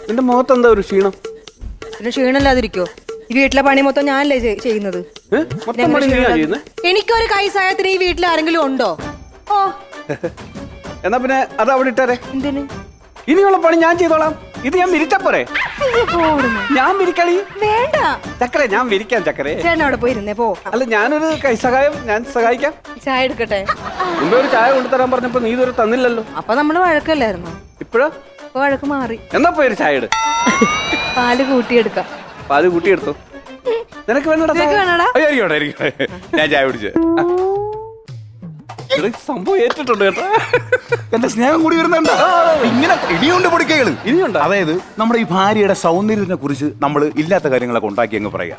നിന്റെ മുഖത്ത് എന്താ ഒരു ക്ഷീണം? പിന്നെ ക്ഷീണമില്ലാതിരിക്കോ? ഈ വീട്ടിലെ പണി മൊത്തം ഞാനല്ലേ ചെയ്യുന്നത്. മൊത്തം പണി നീയാ ചെയ്യുന്നെ? എനിക്കൊരു കൈസായത്തിന് ഈ വീട്ടിൽ ആരെങ്കിലും ഉണ്ടോ? ഓ എന്നാ പിന്നെ അത് അവിടെ ഇട്ടാരെ. എന്തിന്? ഇനിയുള്ള പണി ഞാൻ ചെയ്തോളാം. ഇത് ഞാൻ വിരിച്ചപ്പോരെ? ഞാൻ വിരിക്കളി വേണ്ട ചക്കരെ, ഞാൻ വിരിക്കാം ചക്കരെ. ചേട്ടൻ അവിടെ പോയിരുന്നേ പോ. അല്ല, ഞാനൊരു കൈസഹായം, ഞാൻ സഹായിക്കാം. ചായ എടുക്കട്ടെ? മുമ്പേ ഒരു ചായ കൊണ്ടുതരാൻ പറഞ്ഞപ്പോ നീ ഇതുവരെ തന്നില്ലല്ലോ. അപ്പൊ നമ്മള് വഴക്കല്ലായിരുന്നു. ഇപ്പഴാ വഴക്ക് മാറി. എന്നാ പോയി ഒരു ചായ എടു. പാല് കൂട്ടിയെടുക്കാം. പാല് കൂട്ടിയെടുത്തോ? നിനക്ക് വേണടാ? ഞാൻ ചായ കുടിച്ചു. സംഭവം ഏറ്റിട്ടുണ്ട് കേട്ടോ. എന്റെ സ്നേഹം കൂടി വരുന്നുണ്ട്. ഇങ്ങനെ ഇനിയുണ്ട് പൊടിക്കൈകള്, ഇനിയുണ്ട്. അതായത് നമ്മുടെ ഈ ഭാര്യയുടെ സൗന്ദര്യത്തിനെ കുറിച്ച് നമ്മൾ ഇല്ലാത്ത കാര്യങ്ങളൊക്കെ ഉണ്ടാക്കി അങ്ങ് പറയുക.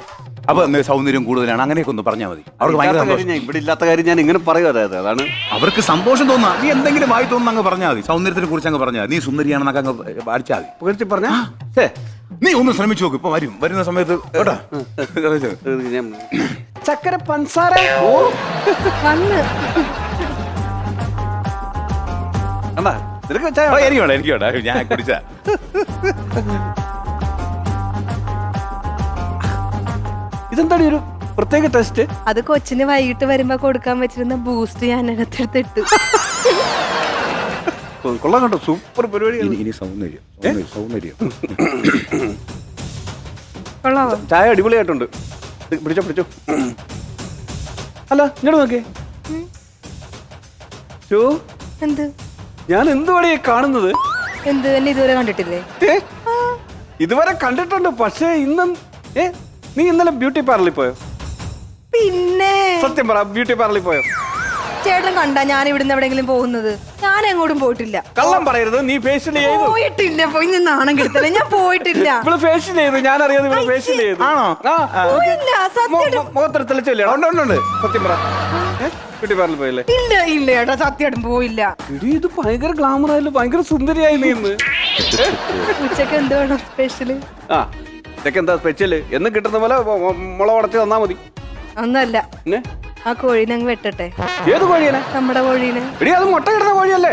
അപ്പൊ സൗന്ദര്യം കൂടുതലാണ് അങ്ങനെയൊക്കെ ഒന്ന് പറഞ്ഞാൽ മതി. അവർക്ക് ഭയങ്കര സന്തോഷം. ഇവിടെ ഇല്ലാത്ത കാര്യം ഞാൻ ഇങ്ങനെ പറയും. അതായത് അതാണ് അവർക്ക് സന്തോഷം തോന്നുക. നീ എന്തെങ്കിലും വായി തോന്നുന്നു അങ്ങ് പറഞ്ഞാൽ മതി. സൗന്ദര്യത്തിനെ കുറിച്ച് അങ്ങ് പറഞ്ഞാൽ നീ സുന്ദരിയാണെന്നൊക്കെ അങ്ങ് അടിച്ചാൽ മതി. പറഞ്ഞ നീ ഒന്ന് ശ്രമിച്ചു നോക്ക്. ഇപ്പൊ വരുന്ന സമയത്ത് കേട്ടോ. ചക്കര പഞ്ചസാര വന്ന് നിനക്ക് ചായ എനിക്ക് വേണ്ട, എനിക്ക് വേണ്ട. ഞാൻ കുടിച്ച ഇതെന്താണ് ഒരു പ്രത്യേക ടെസ്റ്റ്? അത് കൊച്ചിന് വൈകിട്ട് വരുമ്പോ കൊടുക്കാൻ വെച്ചിരുന്ന ബൂസ്റ്റ് ഞാൻ അകത്തെടുത്തിട്ട്. കൊള്ളാം കേട്ടോ, സൂപ്പർ പരിപാടി. ഇനി സൗന്ദര്യം സൗന്ദര്യം കൊള്ളാവോ? ചായ അടിപൊളിയായിട്ടുണ്ട്. പിടിച്ചോ പിടിച്ചോ. അല്ല ഇങ്ങോട്ട് നോക്കേ. എന്ത്? ഞാൻ എന്തുവാണ് കാണുന്നത്? എന്ത് എന്നെ ഇതുവരെ കണ്ടിട്ടില്ലേ? ഇതുവരെ കണ്ടിട്ടുണ്ട്, പക്ഷേ ഇന്നും നീ ഇന്നലെ ബ്യൂട്ടി പാർലറിൽ പോയോ? പിന്നെ സത്യം പറ, ബ്യൂട്ടി പാർലറിൽ പോയോ? ചേട്ടൻ കണ്ടാ ഞാൻ ഇവിടുന്ന് എവിടെങ്കിലും പോകുന്നത്? ഞാൻ എങ്ങോട്ടും പോയിട്ടില്ല. കള്ളം പറയരുത്. നീ ഫേഷ്യൽ ചെയ്തു? പോയിട്ടില്ല. പോയി ഞാൻ നാണം കെടുത്തല്ലേ. ഞാൻ പോയിട്ടില്ല. ഇവള് ഫേഷ്യൽ ചെയ്തു, ഞാൻ അറിയാതെ ഇവള് ഫേഷ്യൽ ചെയ്തു. ആണോ? പോയില്ല. സത്യം മുഖത്തൊരു തെളിച്ചല്ലേ? സത്യം പറ, ബ്യൂട്ടി പാർലറിൽ പോയല്ലേ? ഇല്ല ഇല്ല ചേട്ടാ, സത്യമായിട്ടും പോയില്ല. ഇത് ഭയങ്കര ഗ്ലാമർ ആയാലും ഭയങ്കര സുന്ദരിയായി നീ ഇന്ന്. ഉച്ചക്ക് എന്ത് വേണം സ്പെഷ്യല്? ആ ഇതൊക്കെ എന്താ സ്പെഷ്യല്? എന്ന് കിട്ടുന്ന പോലെ മുള ഉടച്ച് തന്നാ മതി. ഒന്നല്ല, പിന്നെ ആ കോഴീനെ അങ്ങ് വെട്ടട്ടെ. ഏത് കോഴിയനെ? നമ്മുടെ കോഴീനെ. എടി അത് മുട്ട കിട്ടുന്ന കോഴിയല്ലേ?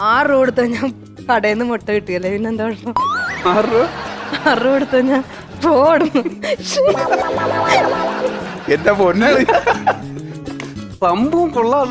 6 രൂപ കൊടുത്താ ഞാൻ കടയിൽ നിന്ന് മുട്ട കിട്ടിയല്ലേ, പിന്നെന്താ കുഴപ്പം? 6 രൂപ? 6 രൂപ കൊടുത്താ ഞാൻ പോടുന്നു. എന്റെ പൊന്നാണ് സംഭവം കൊള്ളാം.